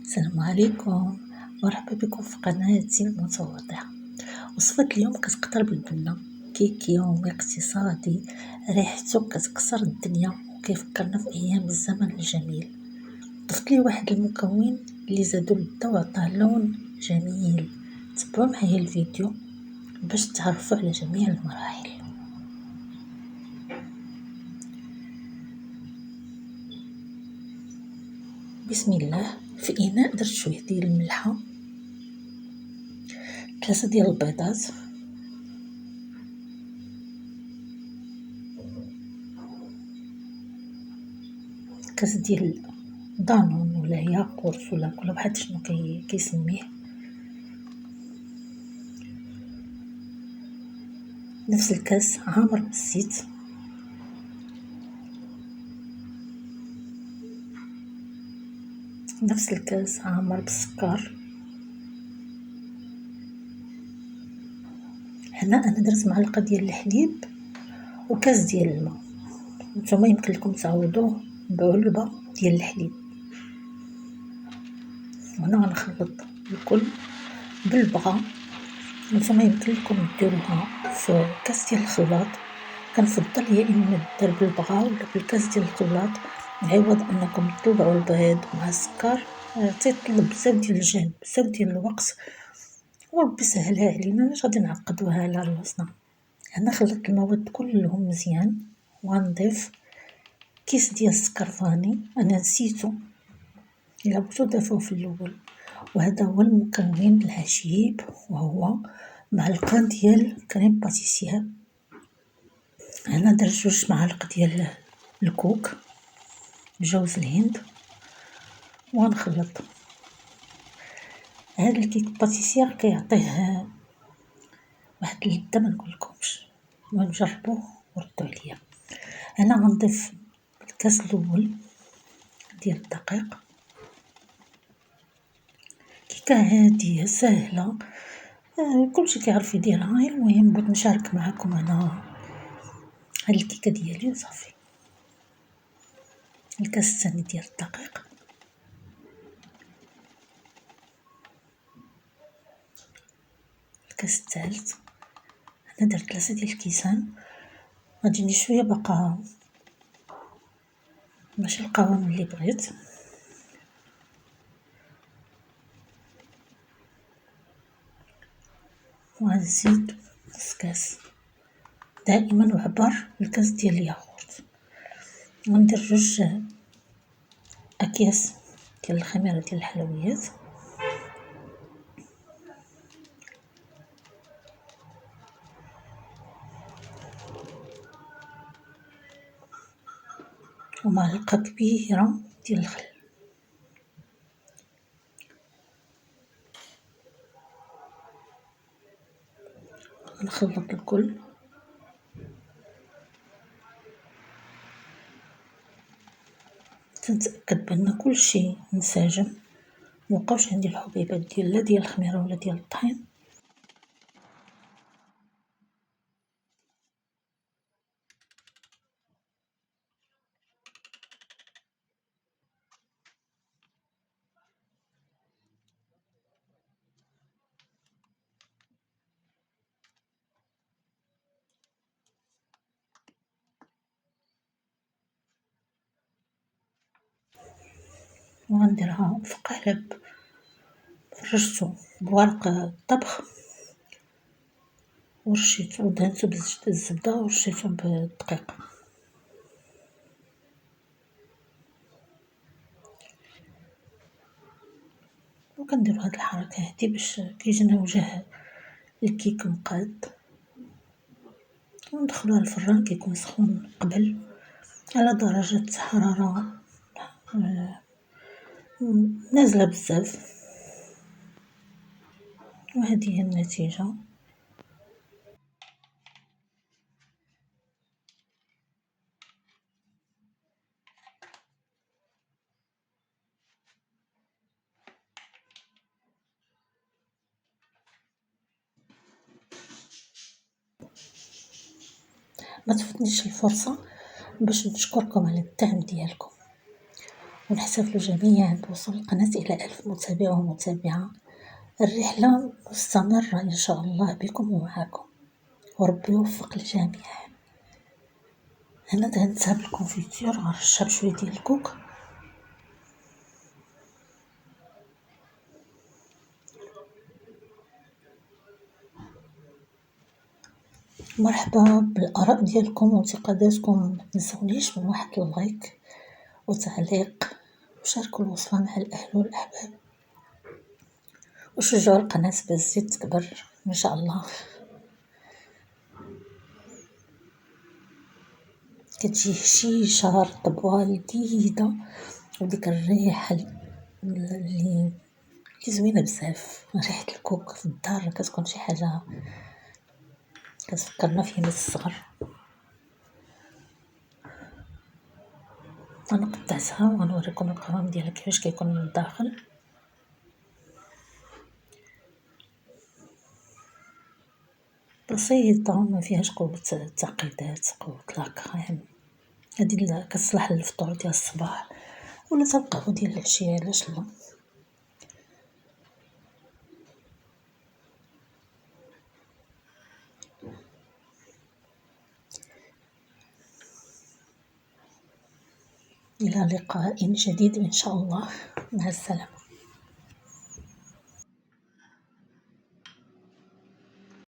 السلام عليكم، مرحبا بكم في قناتي المتواضعة. وصفة اليوم كتقطر بالبنة، كيك يومي اقتصادي ريحته كتكسر الدنيا وكيفكرنا في أيام الزمن الجميل. ضفت ليه واحد المكون اللي زادو للذة وعطاه لون جميل. تبعو معايا الفيديو باش تعرفوا على جميع المراحل. بسم الله. في إناء درت شوية ديال الملحة، 3 ديال البيضات، كاس ديال دانون ولا ياغورت ولا كل واحد شنو كيسميه، نفس الكاس عامر بالزيت، نفس الكاس عامر بالسكر. هنا انا درت معلقه ديال الحليب وكاس ديال الماء، نتوما يمكن لكم تعوضوه بعلبه ديال الحليب. وهنا غنخلط الكل بالبغا، نتوما يمكن لكم ديروها في كاس ديال الخلاط. كنفضل يا اما دير بالبغا ولا بالكاس ديال الخلاط، عوض انكم تطلعوا البيض مع السكر. تيطلب بزاف ديال الجهد، بزاف ديال الوقت، وربي سهلها علينا، مش غادي نعقدوها على راسنا. هنا خلطت المواد كلهم مزيان، وغنضيف كيس ديال السكر فاني، انا نسيتو الا بغيتو ضيفوه في الاول. وهذا هو المكون العجيب، وهو معلقه ديال كريم باتيسير. هنا درت 2 معالق ديال الكوك بجوز الهند، وغنخلط. هذا الكيك باتيسير كيعطيه واحد اللذة ما نقولكمش، المهم جربوه وردوا عليا. هنا غنضيف الكاس الاول ديال الدقيق، كيكه عاديه سهله، كلشي كيعرف يديرها. المهم بغيت نشارك معكم انا هاد الكيكه ديالي وصافي. الكاس الثاني ديال الدقيق، الكاس الثالث. انا درت 3 ديال الكيسان، غتجيني شويه باقا ماشي القوام اللي بغيت. وغنزيد نص كاس دائما وعبر الكاس ديال الياغورت. وندير 2 اكياس ديال الخميره ديال الحلويات، ومعلقه كبيره ديال الخل. نخلط الكل، تنتاكد بان كلشي منسجم، مبقاوش عندي الحبيبات ديال لا ديال الخميره ولا ديال الطحين. وغنديرها في قالب فرشتو بورق الطبخ، ورشيتو ودهنتو بالزبده ورشيتو بالدقيق. وكنديرو هاد الحركه هادي باش كيجينا وجه الكيك مقاد. وندخلوه الفران، كيكون سخون قبل على درجه حراره نازله بزاف. وهذه هي النتيجه. ما تفوتنيش الفرصه باش نشكركم على الدعم ديالكم، ونحتفل جميعا بوصول القناة إلى 1000 متابع ومتابعة. الرحلة مستمرة إن شاء الله بكم ومعكم، وربي يوفق الجميع. هنا دهنتها بالكونفيتير، غنرشها بشوية ديال الكوك. مرحبا بالآراء ديالكم وانتقاداتكم، متنسونيش من واحد اللايك وتعليق، وشاركوا الوصفة مع الأهل والأحباب، وشجعوا القناة باش تزيد تكبر إن شاء الله. كتجي هشيشة رطبة لذيذة، وديك الريحة اللي زوينة بزاف، ريحة الكوك في الدار كتكون شي حاجة كتفكرنا فينا الصغر. انا قطعتها وغنوريكم القوام ديالها كيفاش كيكون من الداخل. بسيطة ما فيهاش قوة التعقيدات، قوة لاكريم. هادي كتصلح للفطور ديال الصباح ولا القهوة ديال العشية، علاش لا. إلى لقاء جديد إن شاء الله، مع السلامة.